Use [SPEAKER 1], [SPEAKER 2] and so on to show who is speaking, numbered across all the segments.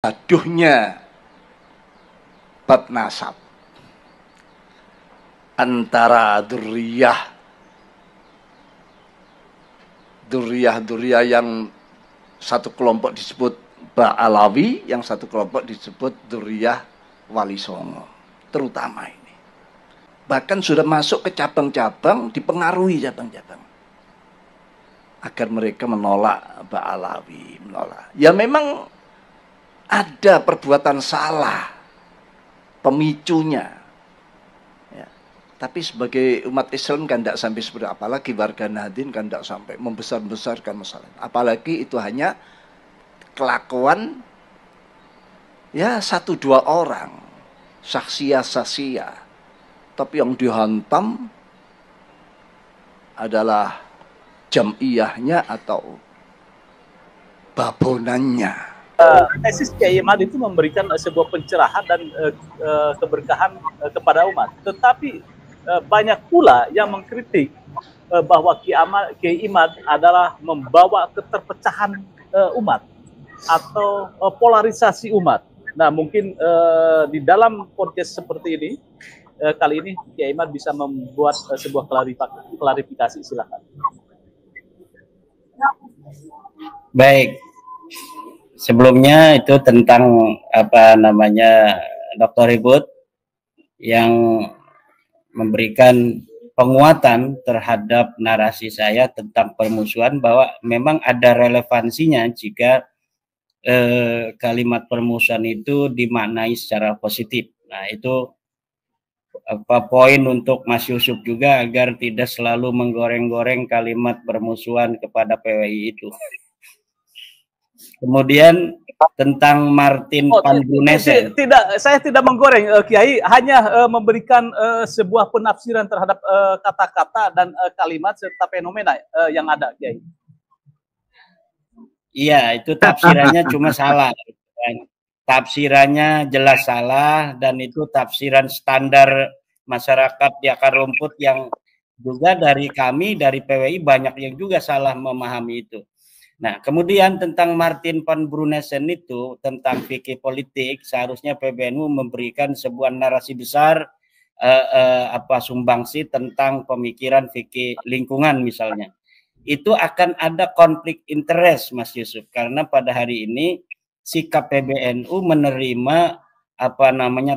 [SPEAKER 1] Gaduhnya bab nasab antara duriyah yang satu kelompok disebut Ba'alawi, yang satu kelompok disebut duriyah Wali Songo, terutama ini. Bahkan sudah masuk ke cabang-cabang, dipengaruhi cabang-cabang agar mereka menolak Ba'alawi, menolak. Ya memang ada perbuatan salah pemicunya, ya. Tapi sebagai umat Islam kan tidak sampai seperti, apalagi warga Nahdien kan tidak sampai membesar-besarkan masalah. Apalagi itu hanya kelakuan ya 1-2 orang, saksia, tapi yang dihantam adalah jamiyahnya atau babonannya.
[SPEAKER 2] Tesis Kiai Imad itu memberikan sebuah pencerahan dan keberkahan kepada umat. Tetapi banyak pula yang mengkritik bahwa Kiai Imad adalah membawa keterpecahan umat atau polarisasi umat. Nah, mungkin di dalam podcast seperti ini, kali ini Kiai Imad bisa membuat sebuah klarifikasi. Silakan.
[SPEAKER 3] Baik. Sebelumnya itu tentang Dr. Ribut yang memberikan penguatan terhadap narasi saya tentang permusuhan, bahwa memang ada relevansinya jika kalimat permusuhan itu dimaknai secara positif. Nah, itu poin untuk Mas Yusuf juga, agar tidak selalu menggoreng-goreng kalimat permusuhan kepada PWI itu. Kemudian tentang Martin Panbunesen.
[SPEAKER 2] Saya tidak menggoreng, Kiai, hanya memberikan sebuah penafsiran terhadap kata-kata dan kalimat serta fenomena yang ada, Kiai.
[SPEAKER 3] Iya, itu tafsirannya cuma salah. Tafsirannya jelas salah, dan itu tafsiran standar masyarakat di akar rumput yang juga dari kami, dari PWI, banyak yang juga salah memahami itu. Nah, kemudian tentang Martin van Brunesen itu, tentang fikih politik, seharusnya PBNU memberikan sebuah narasi besar, sumbangsi tentang pemikiran fikih lingkungan misalnya. Itu akan ada konflik interest, Mas Yusuf, karena pada hari ini sikap PBNU menerima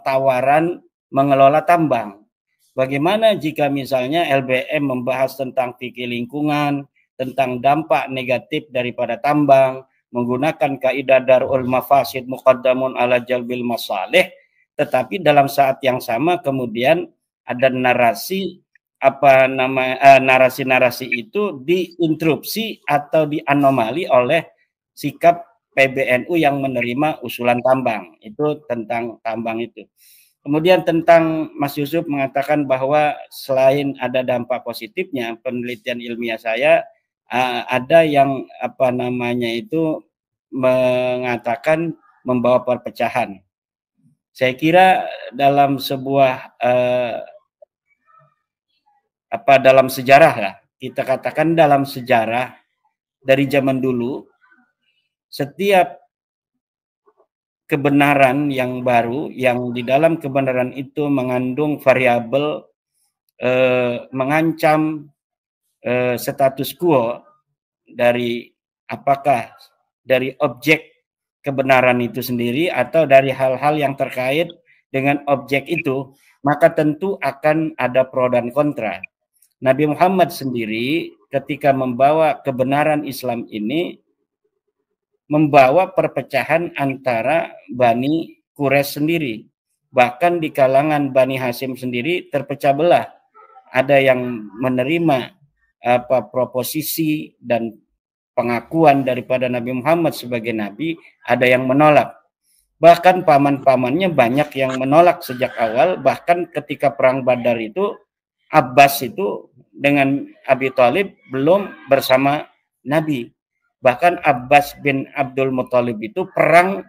[SPEAKER 3] tawaran mengelola tambang. Bagaimana jika misalnya LBM membahas tentang fikih lingkungan, tentang dampak negatif daripada tambang, menggunakan kaidah darul mafasid muqaddamun ala jalbil masalih, tetapi dalam saat yang sama kemudian ada narasi narasi-narasi itu diinterupsi atau dianomali oleh sikap PBNU yang menerima usulan tambang. Itu tentang tambang itu. Kemudian tentang Mas Yusuf mengatakan bahwa selain ada dampak positifnya, penelitian ilmiah saya ada yang mengatakan membawa perpecahan. Saya kira dalam sebuah dalam sejarah lah, kita katakan dalam sejarah dari zaman dulu, setiap kebenaran yang baru, yang di dalam kebenaran itu mengandung variabel mengancam status quo dari apakah dari objek kebenaran itu sendiri atau dari hal-hal yang terkait dengan objek itu, maka tentu akan ada pro dan kontra. Nabi Muhammad sendiri ketika membawa kebenaran Islam ini membawa perpecahan antara Bani Quraisy sendiri. Bahkan di kalangan Bani Hasyim sendiri terpecah belah. Ada yang menerima proposisi dan pengakuan daripada Nabi Muhammad sebagai nabi, ada yang menolak. Bahkan paman-pamannya banyak yang menolak sejak awal. Bahkan ketika perang Badar itu, Abbas itu dengan Abi Thalib belum bersama Nabi. Bahkan Abbas bin Abdul Muthalib itu perang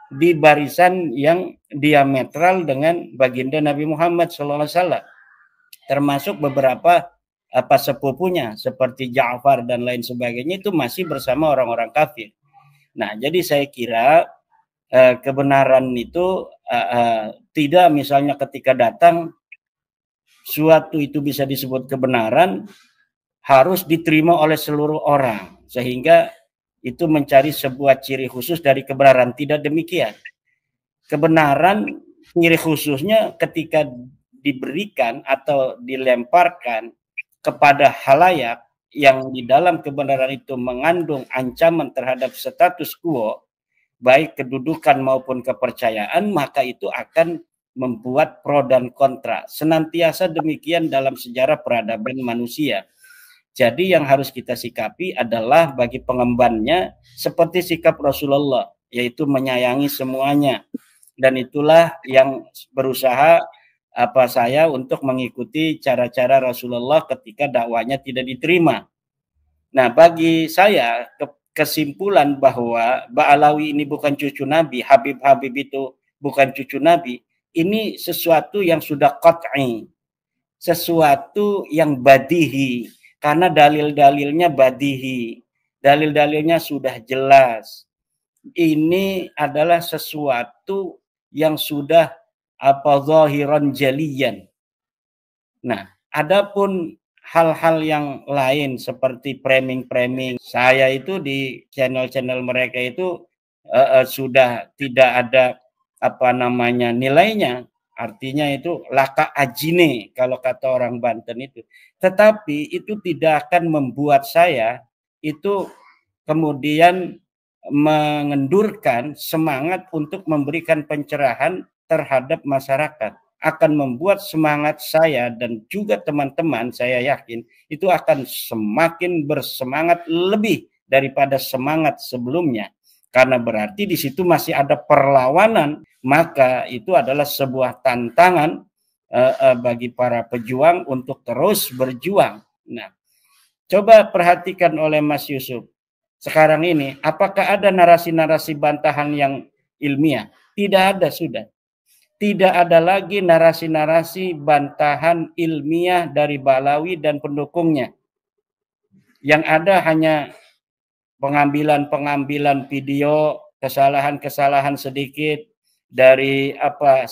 [SPEAKER 3] di barisan yang diametral dengan baginda Nabi Muhammad SAW. Termasuk beberapa sepupunya seperti Ja'far dan lain sebagainya itu masih bersama orang-orang kafir. Nah, jadi saya kira kebenaran itu tidak misalnya ketika datang suatu itu bisa disebut kebenaran harus diterima oleh seluruh orang sehingga itu mencari sebuah ciri khusus dari kebenaran. Tidak demikian. Kebenaran ciri khususnya ketika diberikan atau dilemparkan kepada halayak yang di dalam kebenaran itu mengandung ancaman terhadap status quo, baik kedudukan maupun kepercayaan, maka itu akan membuat pro dan kontra. Senantiasa demikian dalam sejarah peradaban manusia. Jadi yang harus kita sikapi adalah bagi pengembannya seperti sikap Rasulullah, yaitu menyayangi semuanya. Dan itulah yang berusaha saya untuk mengikuti cara-cara Rasulullah ketika dakwanya tidak diterima. Nah, bagi saya kesimpulan bahwa Ba'alawi ini bukan cucu Nabi, Habib-Habib itu bukan cucu Nabi, ini sesuatu yang sudah qat'i, sesuatu yang badihi, karena dalil-dalilnya badihi, dalil-dalilnya sudah jelas. Ini adalah sesuatu yang sudah zahiran jaliyan. Nah, adapun hal-hal yang lain seperti framing-framing, saya itu di channel-channel mereka itu sudah tidak ada nilainya. Artinya itu laka ajine kalau kata orang Banten itu. Tetapi itu tidak akan membuat saya itu kemudian mengendurkan semangat untuk memberikan pencerahan terhadap masyarakat. Akan membuat semangat saya dan juga teman-teman, saya yakin itu akan semakin bersemangat lebih daripada semangat sebelumnya. Karena berarti di situ masih ada perlawanan, maka itu adalah sebuah tantangan bagi para pejuang untuk terus berjuang. Nah, coba perhatikan oleh Mas Yusuf. Sekarang ini, apakah ada narasi-narasi bantahan yang ilmiah? Tidak ada, sudah. Tidak ada lagi narasi-narasi bantahan ilmiah dari Ba'alawi dan pendukungnya. Yang ada hanya pengambilan video, kesalahan-kesalahan sedikit dari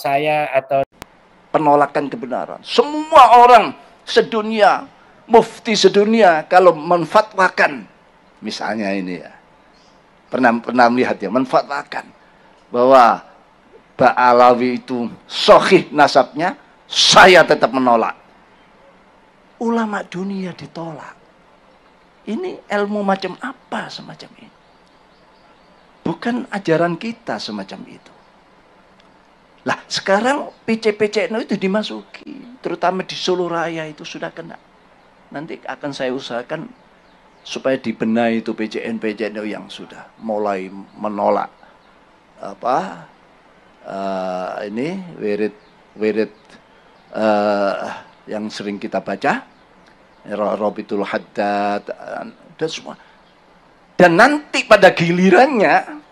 [SPEAKER 3] saya atau
[SPEAKER 1] penolakan kebenaran. Semua orang sedunia, mufti sedunia kalau menfatwakan, misalnya ini ya, pernah melihat ya, menfatwakan bahwa Ba'alawi itu sahih nasabnya, saya tetap menolak. Ulama dunia ditolak. Ini ilmu macam apa semacam ini? Bukan ajaran kita semacam itu. Lah sekarang PC-PCNU itu dimasuki, terutama di Solo Raya itu sudah kena. Nanti akan saya usahakan supaya dibenahi itu PCN-PCNU yang sudah mulai menolak ini wirid yang sering kita baca, Robitul Haddad dan semua. Dan nanti pada gilirannya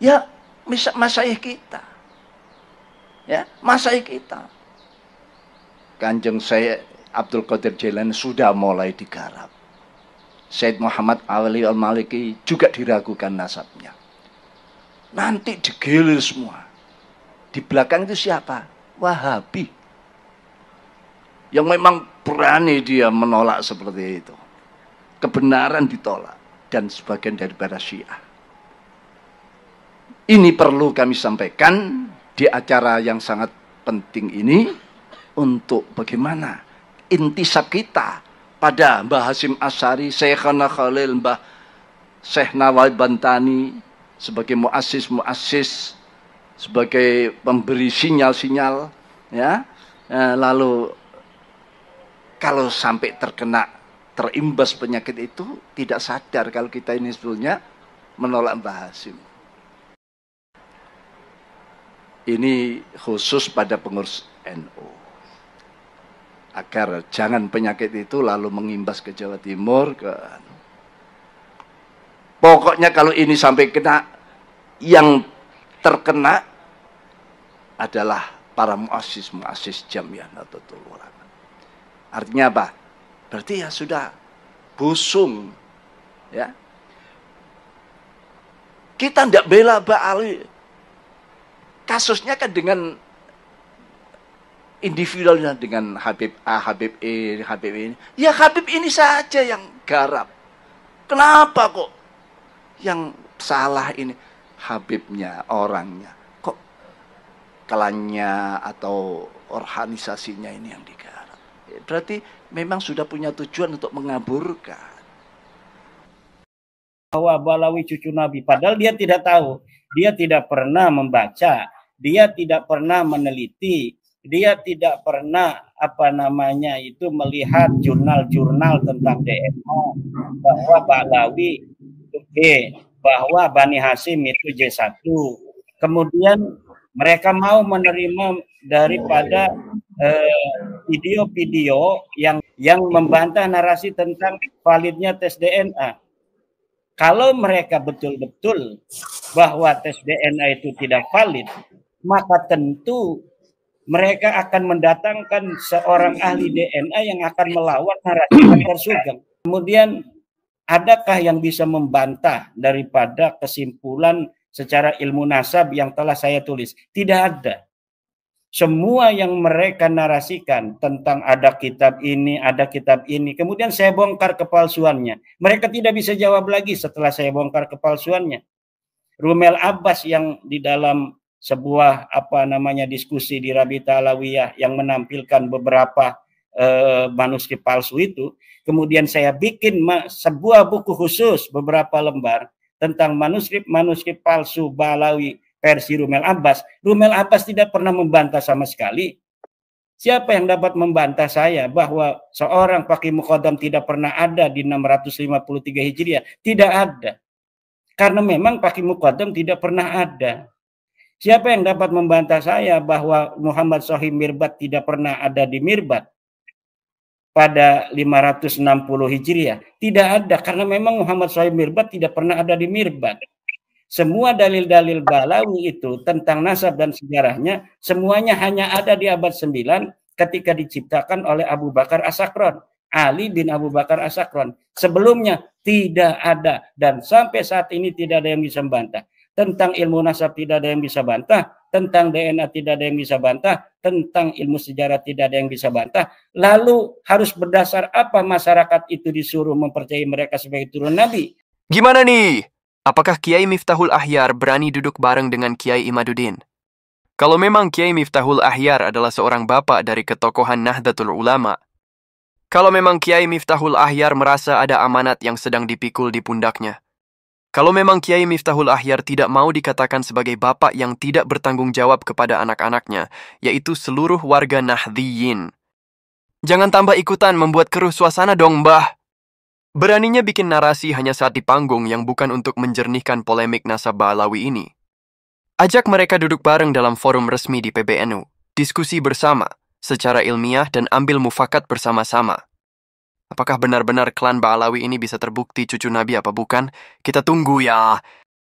[SPEAKER 1] ya masyayikh kita. Ya, masyayikh kita. Kanjeng saya Abdul Qadir Jailani sudah mulai digarap. Said Muhammad Ali Al-Maliki juga diragukan nasabnya. Nanti digilir semua. Di belakang itu siapa? Wahabi. Yang memang berani dia menolak seperti itu. Kebenaran ditolak. Dan sebagian daripada Syiah. Ini perlu kami sampaikan di acara yang sangat penting ini. Untuk bagaimana intisab kita pada Mbah Hasyim Asy'ari, Syekhana Khalil, Mbah Syekh Nawai Bantani sebagai muassis, sebagai pemberi sinyal-sinyal, ya. Lalu kalau sampai terimbas penyakit itu tidak sadar kalau kita ini sebetulnya menolak Mbah Hasyim. Ini khusus pada pengurus NU. Agar jangan penyakit itu lalu mengimbas ke Jawa Timur. Pokoknya kalau ini sampai kena, yang terkena adalah para muassis Jamiyah Nahdlatul Ulama. Artinya apa? Berarti ya sudah busung. Ya. Kita tidak bela Ba'alawi. kasusnya kan dengan individualnya, dengan Habib A, Habib E, Habib ini. Ya Habib ini saja yang garap. Kenapa kok yang salah ini Habibnya, orangnya? Kok klannya atau organisasinya ini yang digarap? Berarti memang sudah punya tujuan untuk mengaburkan.
[SPEAKER 3] Bahwa Balawi cucu Nabi, padahal dia tidak tahu, dia tidak pernah membaca, dia tidak pernah meneliti, dia tidak pernah melihat jurnal-jurnal tentang DNA, bahwa Balawi itu B, bahwa Bani Hasyim itu J1. Kemudian mereka mau menerima daripada video-video yang membantah narasi tentang validnya tes DNA. Kalau mereka betul-betul bahwa tes DNA itu tidak valid, maka tentu mereka akan mendatangkan seorang ahli DNA yang akan melawan narasi Dr. Sugeng. Kemudian, adakah yang bisa membantah daripada kesimpulan secara ilmu nasab yang telah saya tulis? Tidak ada. Semua yang mereka narasikan tentang ada kitab ini, kemudian saya bongkar kepalsuannya. Mereka tidak bisa jawab lagi setelah saya bongkar kepalsuannya. Rumel Abbas yang di dalam sebuah diskusi di Rabita Alawiyah yang menampilkan beberapa manuskrip palsu itu, kemudian saya bikin sebuah buku khusus beberapa lembar tentang manuskrip palsu Balawi versi Rumel Abbas. Rumel Abbas tidak pernah membantah sama sekali. Siapa yang dapat membantah saya bahwa seorang Faqih Muqaddam tidak pernah ada di 653 Hijriah? Tidak ada. Karena memang Faqih Muqaddam tidak pernah ada. Siapa yang dapat membantah saya bahwa Muhammad Shahih Mirbat tidak pernah ada di Mirbat pada 560 Hijriah? Tidak ada, karena memang Muhammad Shahih Mirbat tidak pernah ada di Mirbat. Semua dalil-dalil Balawi itu tentang nasab dan sejarahnya semuanya hanya ada di abad 9 ketika diciptakan oleh Abu Bakar As-Sakran, Ali bin Abu Bakar As-Sakran. Sebelumnya tidak ada, dan sampai saat ini tidak ada yang bisa membantah. Tentang ilmu nasab tidak ada yang bisa bantah, tentang DNA tidak ada yang bisa bantah, tentang ilmu sejarah tidak ada yang bisa bantah. Lalu harus berdasar apa masyarakat itu disuruh mempercayai mereka sebagai turun Nabi?
[SPEAKER 4] Gimana nih? Apakah Kiai Miftahul Ahyar berani duduk bareng dengan Kiai Imaduddin? Kalau memang Kiai Miftahul Ahyar adalah seorang bapak dari ketokohan Nahdlatul Ulama, kalau memang Kiai Miftahul Ahyar merasa ada amanat yang sedang dipikul di pundaknya, kalau memang Kiai Miftahul Ahyar tidak mau dikatakan sebagai bapak yang tidak bertanggung jawab kepada anak-anaknya, yaitu seluruh warga Nahdliyin, jangan tambah ikutan membuat keruh suasana dong, Mbah. Beraninya bikin narasi hanya saat di panggung yang bukan untuk menjernihkan polemik nasab Balawi ini. Ajak mereka duduk bareng dalam forum resmi di PBNU, diskusi bersama, secara ilmiah dan ambil mufakat bersama-sama. Apakah benar-benar klan Balawi ini bisa terbukti cucu Nabi apa bukan? Kita tunggu ya.